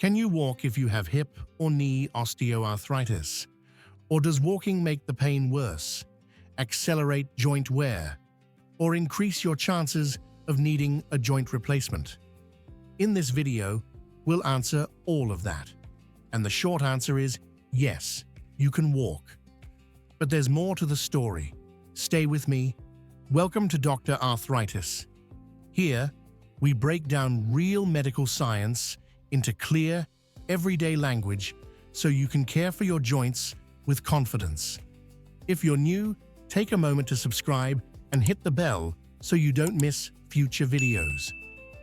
Can you walk if you have hip or knee osteoarthritis? Or does walking make the pain worse, accelerate joint wear, or increase your chances of needing a joint replacement? In this video, we'll answer all of that. And the short answer is yes, you can walk. But there's more to the story. Stay with me. Welcome to Dr. Arthritis. Here, we break down real medical science into clear, everyday language so you can care for your joints with confidence. If you're new, take a moment to subscribe and hit the bell so you don't miss future videos.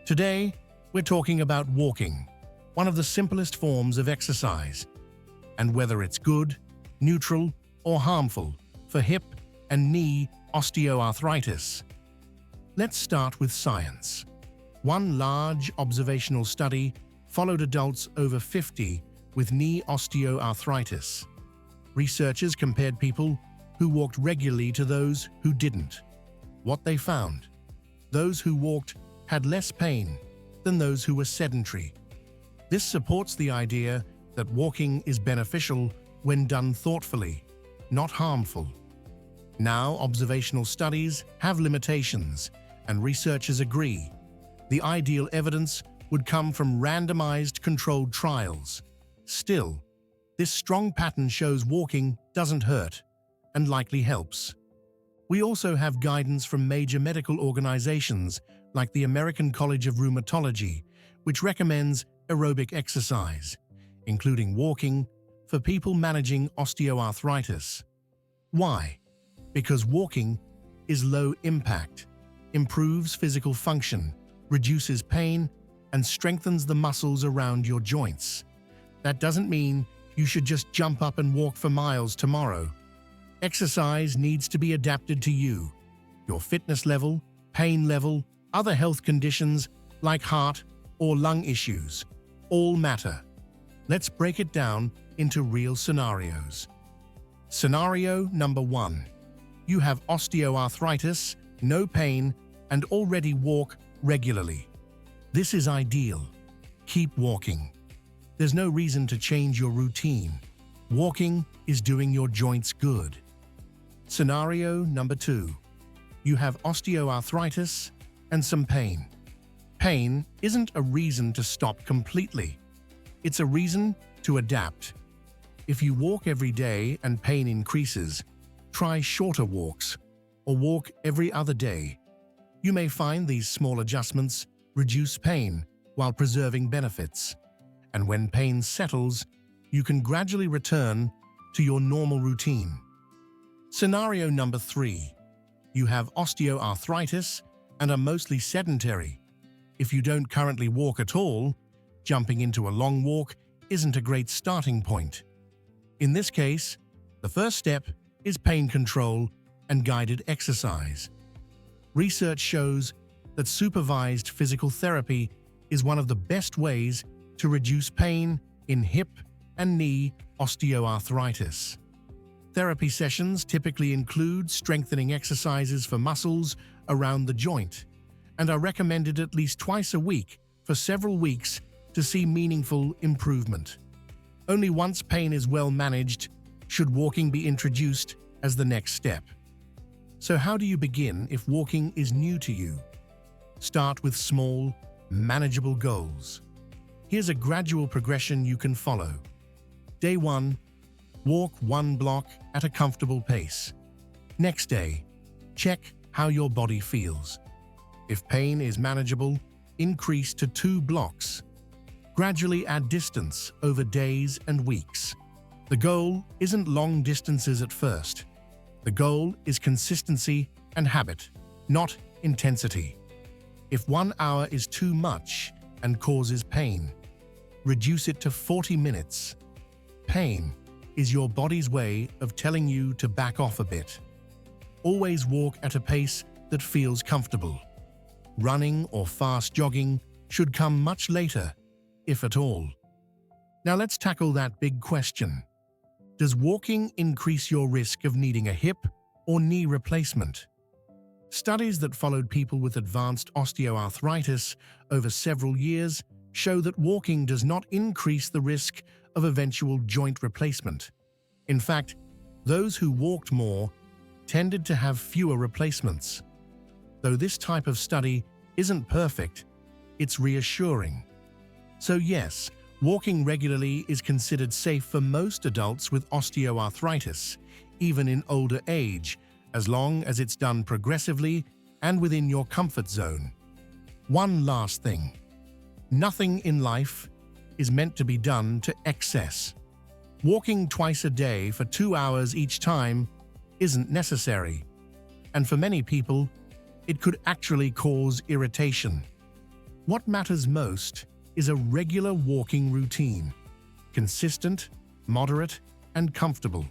Today, we're talking about walking, one of the simplest forms of exercise, and whether it's good, neutral, or harmful for hip and knee osteoarthritis. Let's start with science. One large observational study followed adults over 50 with knee osteoarthritis. Researchers compared people who walked regularly to those who didn't. What they found: those who walked had less pain than those who were sedentary. This supports the idea that walking is beneficial when done thoughtfully, not harmful. Now, observational studies have limitations, and researchers agree. The ideal evidence would come from randomized controlled trials. Still, this strong pattern shows walking doesn't hurt and likely helps. We also have guidance from major medical organizations like the American College of Rheumatology, which recommends aerobic exercise, including walking, for people managing osteoarthritis. Why? Because walking is low impact, improves physical function, reduces pain, and strengthens the muscles around your joints. That doesn't mean you should just jump up and walk for miles tomorrow. Exercise needs to be adapted to you, your fitness level, pain level, other health conditions like heart or lung issues. All matter. Let's break it down into real scenarios. Scenario number 1. You have osteoarthritis, no pain, and already walk regularly. This is ideal. Keep walking. There's no reason to change your routine. Walking is doing your joints good. Scenario number 2. You have osteoarthritis and some pain. Pain isn't a reason to stop completely. It's a reason to adapt. If you walk every day and pain increases, try shorter walks or walk every other day. You may find these small adjustments reduce pain while preserving benefits. And when pain settles, you can gradually return to your normal routine. Scenario number 3. You have osteoarthritis and are mostly sedentary. If you don't currently walk at all, jumping into a long walk isn't a great starting point. In this case, the first step is pain control and guided exercise. Research shows that supervised physical therapy is one of the best ways to reduce pain in hip and knee osteoarthritis. Therapy sessions typically include strengthening exercises for muscles around the joint and are recommended at least twice a week for several weeks to see meaningful improvement. Only once pain is well managed should walking be introduced as the next step. So how do you begin if walking is new to you? Start with small, manageable goals. Here's a gradual progression you can follow. Day 1. Walk 1 block at a comfortable pace. Next day, check how your body feels. If pain is manageable, increase to 2 blocks. Gradually add distance over days and weeks. The goal isn't long distances at first. The goal is consistency and habit, not intensity. If 1 hour is too much and causes pain, reduce it to 40 minutes. Pain is your body's way of telling you to back off a bit. Always walk at a pace that feels comfortable. Running or fast jogging should come much later, if at all. Now let's tackle that big question. Does walking increase your risk of needing a hip or knee replacement? Studies that followed people with advanced osteoarthritis over several years show that walking does not increase the risk of eventual joint replacement. In fact, those who walked more tended to have fewer replacements. Though this type of study isn't perfect, it's reassuring. So yes, walking regularly is considered safe for most adults with osteoarthritis, even in older age, as long as it's done progressively and within your comfort zone. One last thing. Nothing in life is meant to be done to excess. Walking twice a day for 2 hours each time isn't necessary, and for many people, it could actually cause irritation. What matters most is a regular walking routine, consistent, moderate, and comfortable.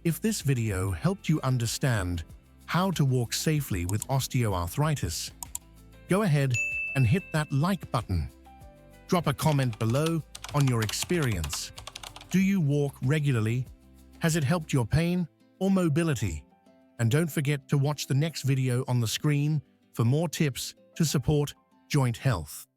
If this video helped you understand how to walk safely with osteoarthritis, go ahead and hit that like button. Drop a comment below on your experience. Do you walk regularly? Has it helped your pain or mobility? And don't forget to watch the next video on the screen for more tips to support joint health.